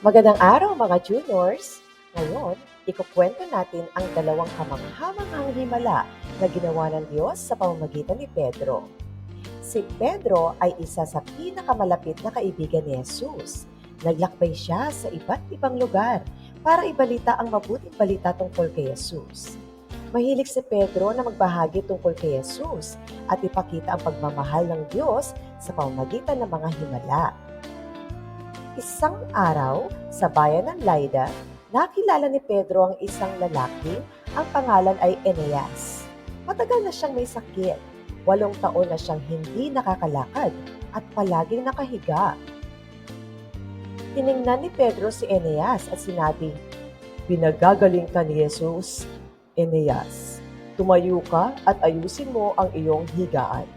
Magandang araw mga juniors! Ngayon, ikukwento natin ang dalawang kamangha-manghang himala na ginawa ng Diyos sa pamamagitan ni Pedro. Si Pedro ay isa sa pinakamalapit na kaibigan ni Jesus. Naglakbay siya sa iba't ibang lugar para ibalita ang mabuting balita tungkol kay Jesus. Mahilig si Pedro na magbahagi tungkol kay Jesus at ipakita ang pagmamahal ng Diyos sa pamamagitan ng mga himala. Isang araw, sa bayan ng Lydda, nakilala ni Pedro ang isang lalaki, ang pangalan ay Eneas. Matagal na siyang may sakit, 8 taon na siyang hindi nakakalakad at palaging nakahiga. Tiningnan ni Pedro si Eneas at sinabi, "Pinagagaling ka ni Jesus, Eneas. Tumayo ka at ayusin mo ang iyong higaan."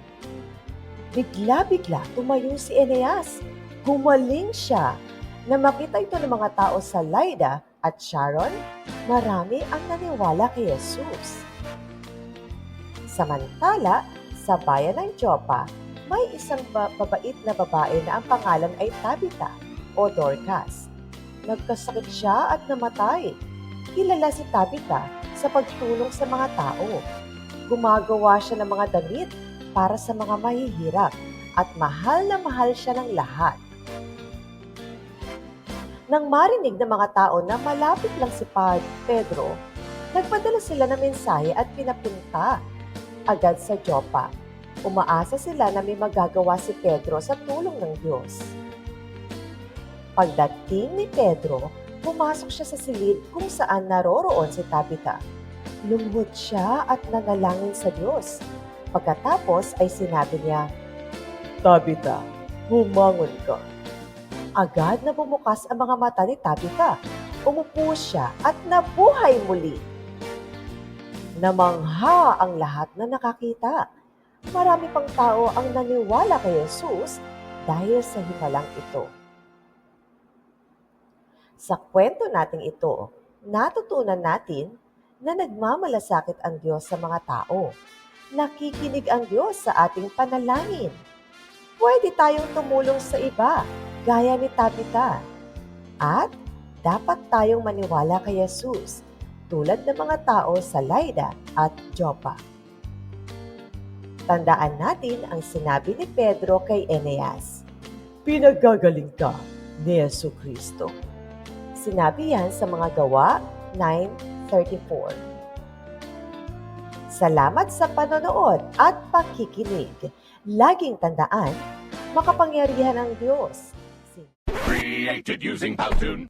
Bigla-bigla tumayo si Eneas. Gumaling siya. Na makita ito ng mga tao sa Lydda at Sharon, marami ang naniwala kay Jesus. Samantala, sa bayan ng Joppa, may isang babait na babae na ang pangalan ay Tabitha o Dorcas. Nagkasakit siya at namatay. Kilala si Tabitha sa pagtulong sa mga tao. Gumagawa siya ng mga damit para sa mga mahihirap at mahal na mahal siya ng lahat. Nang marinig ng mga tao na malapit lang si Pedro, nagpadala sila ng mensahe at pinapunta agad sa Joppa. Umaasa sila na may magagawa si Pedro sa tulong ng Diyos. Pagdating ni Pedro, pumasok siya sa silid kung saan naroroon si Tabitha. Lumuhod siya at nanalangin sa Diyos. Pagkatapos ay sinabi niya, "Tabitha, bumangon ka." Agad na bumukas ang mga mata ni Tabitha. Umupo siya at nabuhay muli. Namangha ang lahat na nakakita. Marami pang tao ang naniwala kay Jesus dahil sa himalang ito. Sa kwento nating ito, natutunan natin na nagmamalasakit ang Diyos sa mga tao. Nakikinig ang Diyos sa ating panalangin. Pwede tayong tumulong sa iba, gaya ni Tabitha. At dapat tayong maniwala kay Jesus, tulad ng mga tao sa Lydda at Joppa. Tandaan natin ang sinabi ni Pedro kay Eneas, "Pinagagaling ka ni Jesucristo." Sinabi yan sa mga Gawa 9:34. Salamat sa panonood at pakikinig. Laging tandaan, makapangyarihan ang Diyos. Created using Powtoon.